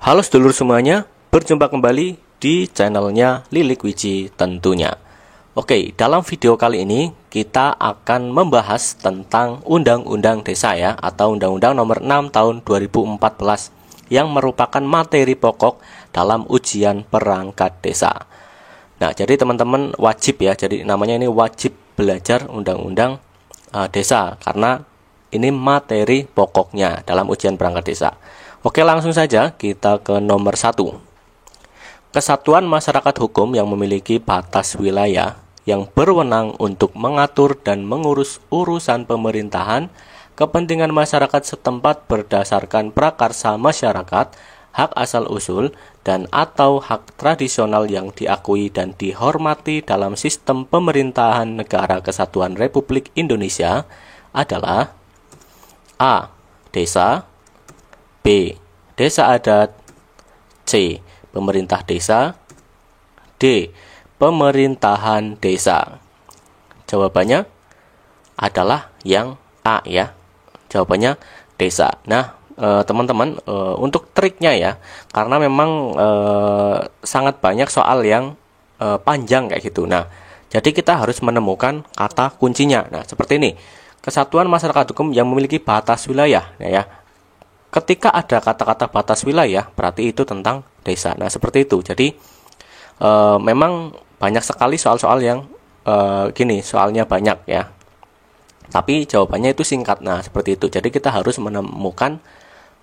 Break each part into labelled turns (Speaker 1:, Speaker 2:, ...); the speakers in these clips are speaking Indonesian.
Speaker 1: Halo sedulur semuanya, berjumpa kembali di channelnya Lilik Wiji tentunya. Oke, dalam video kali ini kita akan membahas tentang Undang-Undang Desa ya, atau Undang-Undang Nomor 6 Tahun 2014 yang merupakan materi pokok dalam ujian perangkat desa. Nah, jadi teman-teman wajib ya, jadi namanya ini wajib belajar Undang-Undang Desa karena ini materi pokoknya dalam ujian perangkat desa. Oke, langsung saja kita ke nomor 1. Kesatuan masyarakat hukum yang memiliki batas wilayah yang berwenang untuk mengatur dan mengurus urusan pemerintahan, kepentingan masyarakat setempat berdasarkan prakarsa masyarakat, hak asal-usul, dan atau hak tradisional yang diakui dan dihormati dalam sistem pemerintahan Negara Kesatuan Republik Indonesia adalah A. Desa, B. Desa adat, C. Pemerintah desa, D. Pemerintahan desa. Jawabannya adalah yang A ya. Jawabannya desa. Nah, teman-teman, untuk triknya ya, karena memang sangat banyak soal yang panjang kayak gitu. Nah, jadi kita harus menemukan kata kuncinya. Nah, seperti ini. Kesatuan masyarakat hukum yang memiliki batas wilayah ya. Ketika ada kata-kata batas wilayah, berarti itu tentang desa. Nah, seperti itu. Jadi memang banyak sekali soal-soal yang gini, soalnya banyak ya. Tapi jawabannya itu singkat. Nah, seperti itu. Jadi kita harus menemukan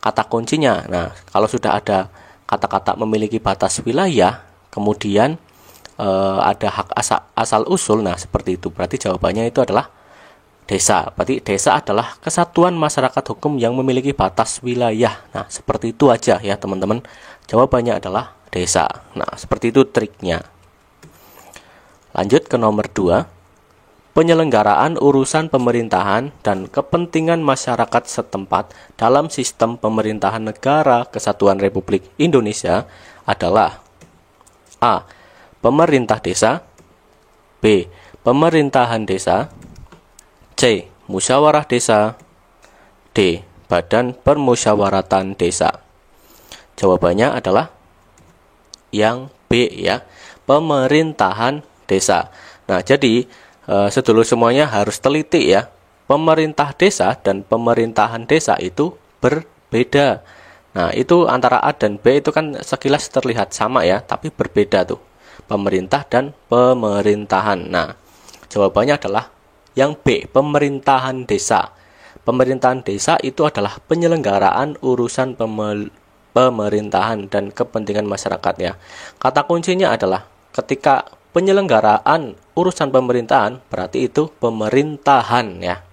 Speaker 1: kata kuncinya. Nah, kalau sudah ada kata-kata memiliki batas wilayah, kemudian ada hak asal usul. Nah, seperti itu. Berarti jawabannya itu adalah desa. Berarti desa adalah kesatuan masyarakat hukum yang memiliki batas wilayah. Nah, seperti itu aja ya teman-teman. Jawabannya adalah desa. Nah, seperti itu triknya. Lanjut ke nomor 2. Penyelenggaraan urusan pemerintahan dan kepentingan masyarakat setempat dalam sistem pemerintahan Negara Kesatuan Republik Indonesia adalah A. Pemerintah desa, B. Pemerintahan desa, C. Musyawarah desa, D. Badan Permusyawaratan Desa. Jawabannya adalah yang B ya, pemerintahan desa. Nah, jadi sedulur semuanya harus teliti ya. Pemerintah desa dan pemerintahan desa itu berbeda. Nah, itu antara A dan B itu kan sekilas terlihat sama ya, tapi berbeda tuh. Pemerintah dan pemerintahan. Nah, jawabannya adalah yang B, pemerintahan desa. Pemerintahan desa itu adalah penyelenggaraan urusan pemerintahan dan kepentingan masyarakat ya. Kata kuncinya adalah ketika penyelenggaraan urusan pemerintahan, berarti itu pemerintahan ya.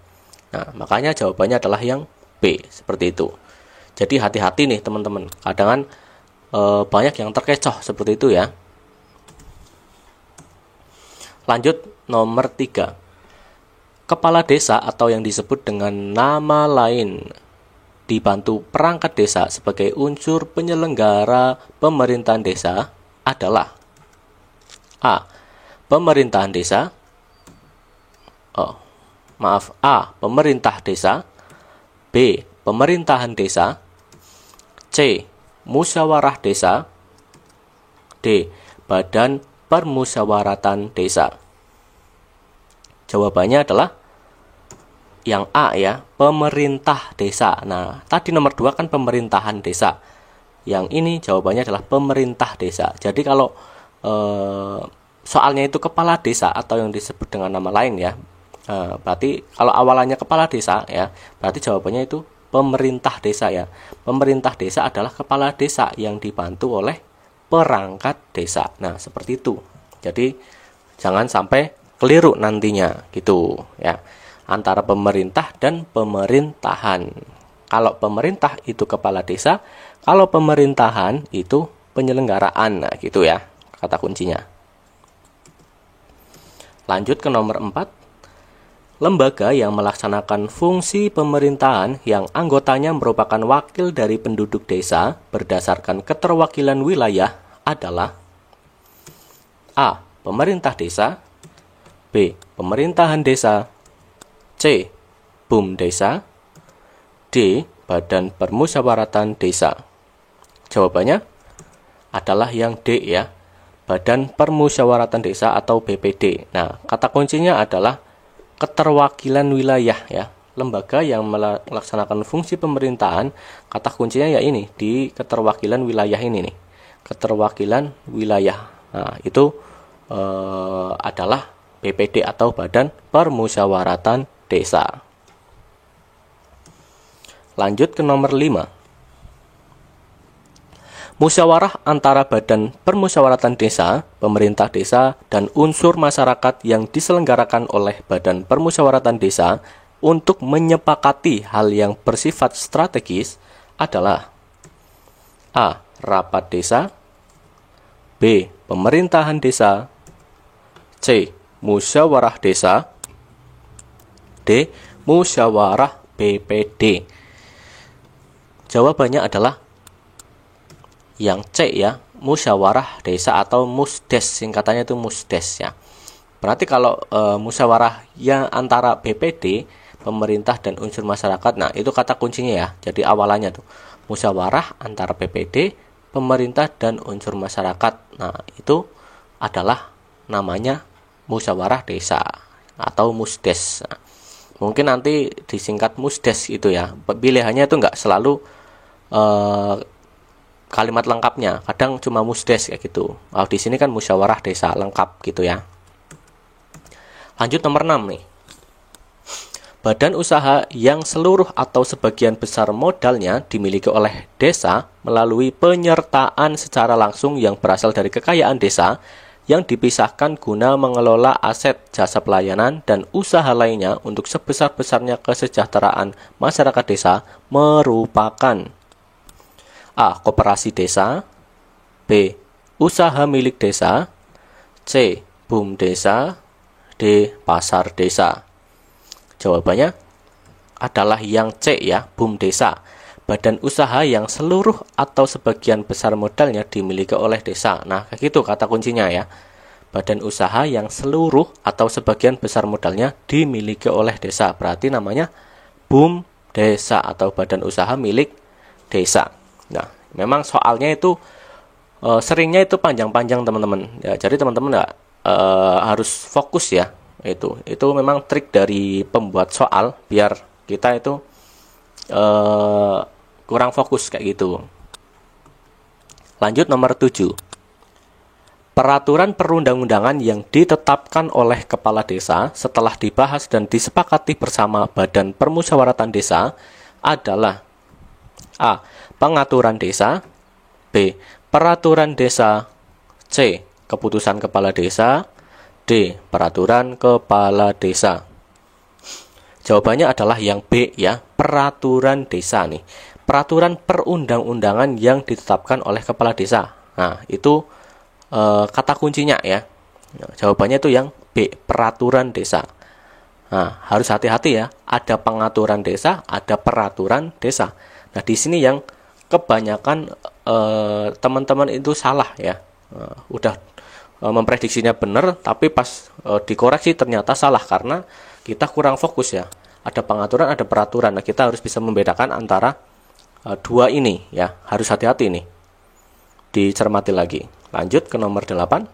Speaker 1: Nah, makanya jawabannya adalah yang B, seperti itu. Jadi hati-hati nih teman-teman. Kadang banyak yang terkecoh seperti itu ya. Lanjut nomor 3. Kepala desa atau yang disebut dengan nama lain dibantu perangkat desa sebagai unsur penyelenggara pemerintahan desa adalah A. Pemerintahan desa, A. Pemerintah desa, B. Pemerintahan desa, C. Musyawarah desa, D. Badan Permusyawaratan Desa. Jawabannya adalah yang A ya, pemerintah desa. Nah, tadi nomor 2 kan pemerintahan desa. Yang ini jawabannya adalah pemerintah desa. Jadi kalau soalnya itu kepala desa atau yang disebut dengan nama lain ya, berarti kalau awalannya kepala desa ya, berarti jawabannya itu pemerintah desa ya. Pemerintah desa adalah kepala desa yang dibantu oleh perangkat desa. Nah, seperti itu. Jadi jangan sampai keliru nantinya gitu ya, antara pemerintah dan pemerintahan. Kalau pemerintah itu kepala desa, kalau pemerintahan itu penyelenggaraan. Nah, gitu ya kata kuncinya. Lanjut ke nomor 4. Lembaga yang melaksanakan fungsi pemerintahan yang anggotanya merupakan wakil dari penduduk desa berdasarkan keterwakilan wilayah adalah A. Pemerintah desa, B. Pemerintahan desa, C. BUM desa, D. Badan Permusyawaratan Desa. Jawabannya adalah yang D ya, Badan Permusyawaratan Desa atau BPD. Nah, kata kuncinya adalah keterwakilan wilayah ya. Lembaga yang melaksanakan fungsi pemerintahan, kata kuncinya ya ini, di keterwakilan wilayah ini nih. Keterwakilan wilayah. Nah, itu adalah BPD atau Badan Permusyawaratan Desa. Lanjut ke nomor 5. Musyawarah antara Badan Permusyawaratan Desa, pemerintah desa, dan unsur masyarakat yang diselenggarakan oleh Badan Permusyawaratan Desa untuk menyepakati hal yang bersifat strategis adalah A. Rapat desa, B. Pemerintahan desa, C. Musyawarah desa, D. Musyawarah BPD. Jawabannya adalah yang C ya, musyawarah desa atau musdes, singkatannya itu musdes ya. Berarti kalau musyawarah yang antara BPD, pemerintah dan unsur masyarakat, nah itu kata kuncinya ya. Jadi awalannya tuh musyawarah antara BPD, pemerintah dan unsur masyarakat. Nah itu adalah namanya musyawarah desa atau musdes. Nah, mungkin nanti disingkat musdes itu ya. Pilihannya itu nggak selalu kalimat lengkapnya, kadang cuma musdes kayak gitu. Di sini kan musyawarah desa lengkap gitu ya. Lanjut nomor 6 nih. Badan usaha yang seluruh atau sebagian besar modalnya dimiliki oleh desa melalui penyertaan secara langsung yang berasal dari kekayaan desa yang dipisahkan guna mengelola aset, jasa pelayanan, dan usaha lainnya untuk sebesar-besarnya kesejahteraan masyarakat desa merupakan A. Koperasi desa, B. Usaha milik desa, C. BUM desa, D. Pasar desa. Jawabannya adalah yang C ya, BUM desa. Badan usaha yang seluruh atau sebagian besar modalnya dimiliki oleh desa. Nah, kayak gitu kata kuncinya ya. Badan usaha yang seluruh atau sebagian besar modalnya dimiliki oleh desa. Berarti namanya BUM desa atau badan usaha milik desa. Nah, memang soalnya itu seringnya itu panjang-panjang teman-teman. Ya, jadi teman-teman harus fokus ya. Itu memang trik dari pembuat soal biar kita itu kurang fokus kayak gitu. Lanjut nomor 7. Peraturan perundang-undangan yang ditetapkan oleh kepala desa setelah dibahas dan disepakati bersama Badan Permusyawaratan Desa adalah A. Pengaturan desa, B. Peraturan desa, C. Keputusan kepala desa, D. Peraturan kepala desa. Jawabannya adalah yang B ya, peraturan desa nih. Peraturan perundang-undangan yang ditetapkan oleh kepala desa. Nah, itu kata kuncinya ya. Jawabannya itu yang B, peraturan desa. Nah, harus hati-hati ya, ada pengaturan desa, ada peraturan desa. Nah, di sini yang kebanyakan teman-teman itu salah ya. Udah memprediksinya benar, tapi pas dikoreksi ternyata salah karena kita kurang fokus ya. Ada pengaturan, ada peraturan. Nah, kita harus bisa membedakan antara dua ini ya. Harus hati-hati nih. Dicermati lagi. Lanjut ke nomor 8.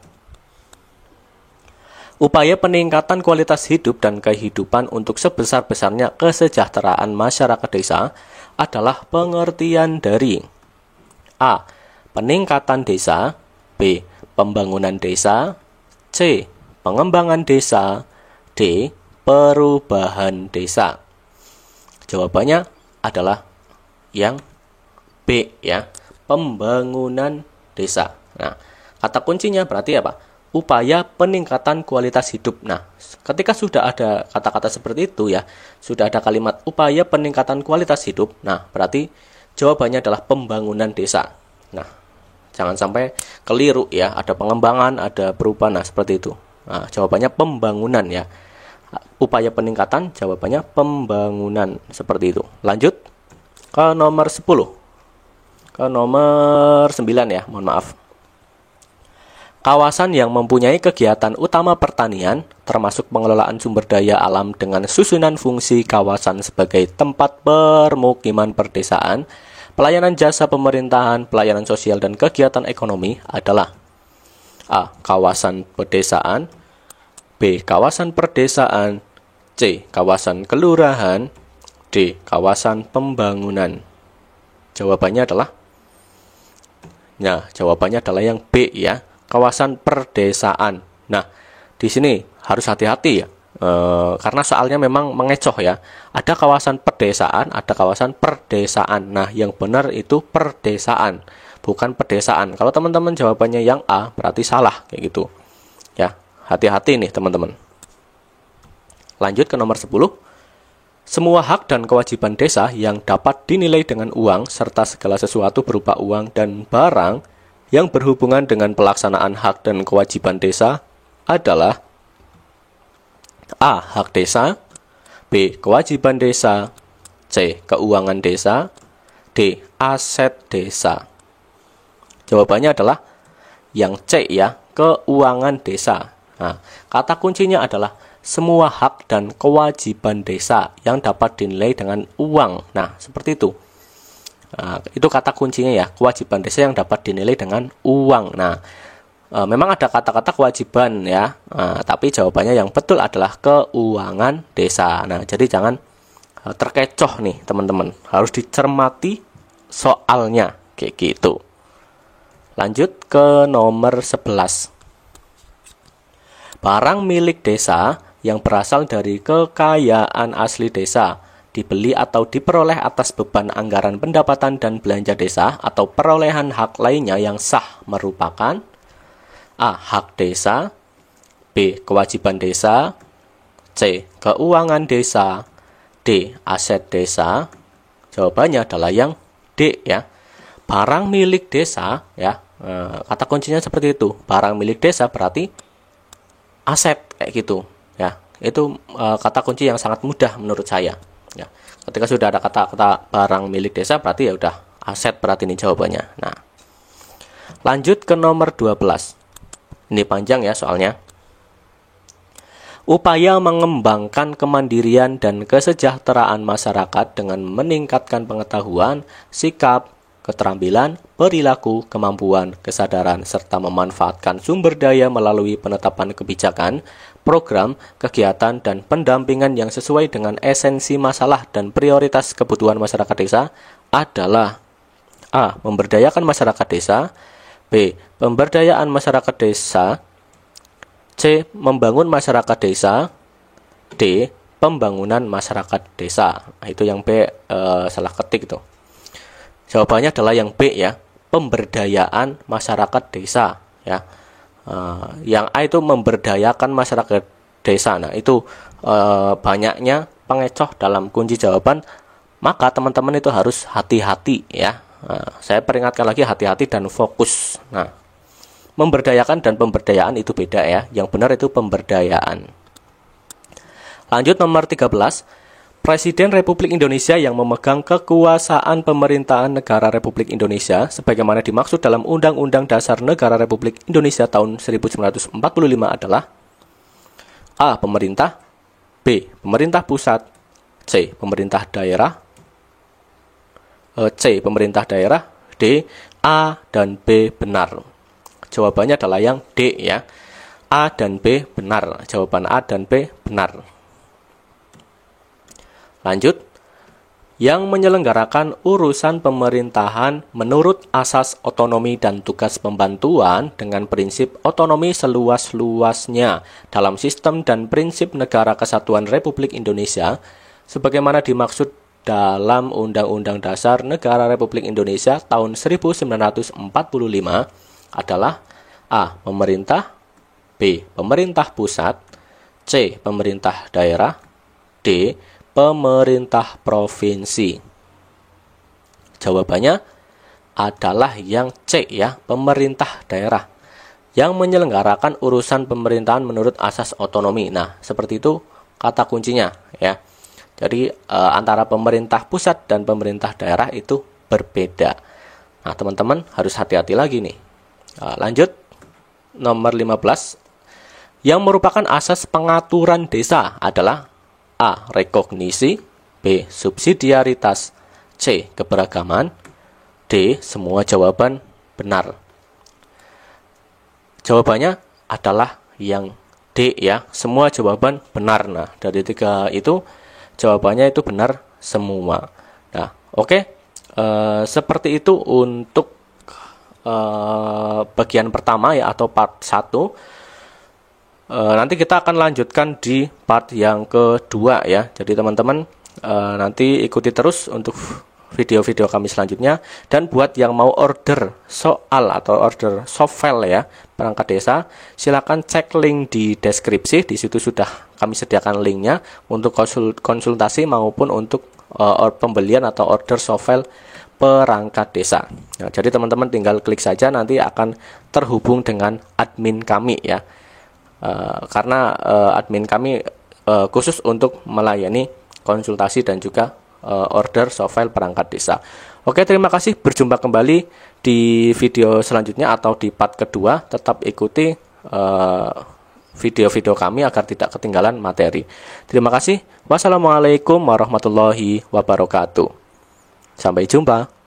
Speaker 1: Upaya peningkatan kualitas hidup dan kehidupan untuk sebesar-besarnya kesejahteraan masyarakat desa adalah pengertian dari A. Peningkatan desa, B. Pembangunan desa, C. Pengembangan desa, D. Perubahan desa. Jawabannya adalah yang B ya, pembangunan desa. Nah, kata kuncinya berarti apa? Upaya peningkatan kualitas hidup. Nah, ketika sudah ada kata-kata seperti itu ya, sudah ada kalimat upaya peningkatan kualitas hidup, nah berarti jawabannya adalah pembangunan desa. Nah, jangan sampai keliru ya, ada pengembangan, ada perubahan, nah seperti itu. Nah, jawabannya pembangunan ya. Upaya peningkatan, jawabannya pembangunan, seperti itu. Lanjut ke nomor 10. Ke nomor 9 ya, mohon maaf. Kawasan yang mempunyai kegiatan utama pertanian, termasuk pengelolaan sumber daya alam dengan susunan fungsi kawasan sebagai tempat permukiman perdesaan, pelayanan jasa pemerintahan, pelayanan sosial, dan kegiatan ekonomi adalah A. Kawasan pedesaan, B. Kawasan perdesaan, C. Kawasan kelurahan, D. Kawasan pembangunan. Jawabannya adalah yang B ya, kawasan perdesaan. Nah, di sini harus hati-hati ya, karena soalnya memang mengecoh ya. Ada kawasan pedesaan, ada kawasan perdesaan. Nah, yang benar itu perdesaan, bukan pedesaan. Kalau teman-teman jawabannya yang A, berarti salah kayak gitu. Ya, hati-hati nih teman-teman. Lanjut ke nomor 10. Semua hak dan kewajiban desa yang dapat dinilai dengan uang serta segala sesuatu berupa uang dan barang yang berhubungan dengan pelaksanaan hak dan kewajiban desa adalah A. Hak desa, B. Kewajiban desa, C. Keuangan desa, D. Aset desa. Jawabannya adalah yang C ya, keuangan desa. Nah, kata kuncinya adalah semua hak dan kewajiban desa yang dapat dinilai dengan uang. Nah, seperti itu. Nah, itu kata kuncinya ya, kewajiban desa yang dapat dinilai dengan uang. Nah, memang ada kata-kata kewajiban ya, tapi jawabannya yang betul adalah keuangan desa. Nah, jadi jangan terkecoh nih teman-teman, harus dicermati soalnya kayak gitu. Lanjut ke nomor 11. Barang milik desa yang berasal dari kekayaan asli desa dibeli atau diperoleh atas beban anggaran pendapatan dan belanja desa atau perolehan hak lainnya yang sah merupakan A. Hak desa, B. Kewajiban desa, C. Keuangan desa, D. Aset desa. Jawabannya adalah yang D ya. Barang milik desa ya, kata kuncinya seperti itu. Barang milik desa berarti aset kayak gitu ya. Itu kata kunci yang sangat mudah menurut saya ya. Ketika sudah ada kata-kata barang milik desa berarti ya udah aset, berarti ini jawabannya. Nah, lanjut ke nomor 12. Ini panjang ya soalnya. Upaya mengembangkan kemandirian dan kesejahteraan masyarakat dengan meningkatkan pengetahuan, sikap, keterampilan, perilaku, kemampuan, kesadaran, serta memanfaatkan sumber daya melalui penetapan kebijakan, program, kegiatan, dan pendampingan yang sesuai dengan esensi masalah dan prioritas kebutuhan masyarakat desa adalah A. Memberdayakan masyarakat desa, B. Pemberdayaan masyarakat desa, C. Membangun masyarakat desa, D. Pembangunan masyarakat desa. Nah, itu yang B salah ketik tuh. Jawabannya adalah yang B ya, pemberdayaan masyarakat desa ya. Yang A itu memberdayakan masyarakat desa. Nah, itu banyaknya pengecoh dalam kunci jawaban, maka teman-teman itu harus hati-hati ya. Saya peringatkan lagi, hati-hati dan fokus. Nah, memberdayakan dan pemberdayaan itu beda ya. Yang benar itu pemberdayaan. Lanjut nomor 13. Presiden Republik Indonesia yang memegang kekuasaan pemerintahan negara Republik Indonesia sebagaimana dimaksud dalam Undang-Undang Dasar Negara Republik Indonesia tahun 1945 adalah A. Pemerintah, B. Pemerintah pusat, C. Pemerintah daerah, C. Pemerintah daerah, D. A dan B benar. Jawabannya adalah yang D ya. A dan B benar. Jawaban A dan B benar. Lanjut, yang menyelenggarakan urusan pemerintahan menurut asas otonomi dan tugas pembantuan dengan prinsip otonomi seluas-luasnya dalam sistem dan prinsip negara kesatuan Republik Indonesia sebagaimana dimaksud dalam Undang-Undang Dasar Negara Republik Indonesia tahun 1945 adalah A. Pemerintah, B. Pemerintah pusat, C. Pemerintah daerah, D. Pemerintah provinsi. Jawabannya adalah yang C ya, pemerintah daerah yang menyelenggarakan urusan pemerintahan menurut asas otonomi. Nah, seperti itu kata kuncinya ya. Jadi antara pemerintah pusat dan pemerintah daerah itu berbeda. Nah, teman-teman harus hati-hati lagi nih. Lanjut nomor 15. Yang merupakan asas pengaturan desa adalah A. Rekognisi, B. Subsidiaritas, C. Keberagaman, D. Semua jawaban benar. Jawabannya adalah yang D ya, semua jawaban benar. Nah, dari 3 itu jawabannya itu benar semua. Nah, oke. Seperti itu untuk bagian pertama ya, atau part 1. Nanti kita akan lanjutkan di part yang kedua ya. Jadi teman-teman nanti ikuti terus untuk video-video kami selanjutnya. Dan buat yang mau order soal atau order soft file ya, perangkat desa, silakan cek link di deskripsi. Di situ sudah kami sediakan linknya untuk konsultasi maupun untuk pembelian atau order soft file perangkat desa. Nah, jadi teman-teman tinggal klik saja, nanti akan terhubung dengan admin kami ya. Karena admin kami khusus untuk melayani konsultasi dan juga order soft file perangkat desa. Oke, terima kasih. Berjumpa kembali di video selanjutnya atau di part kedua. Tetap ikuti video-video kami agar tidak ketinggalan materi. Terima kasih. Wassalamualaikum warahmatullahi wabarakatuh. Sampai jumpa.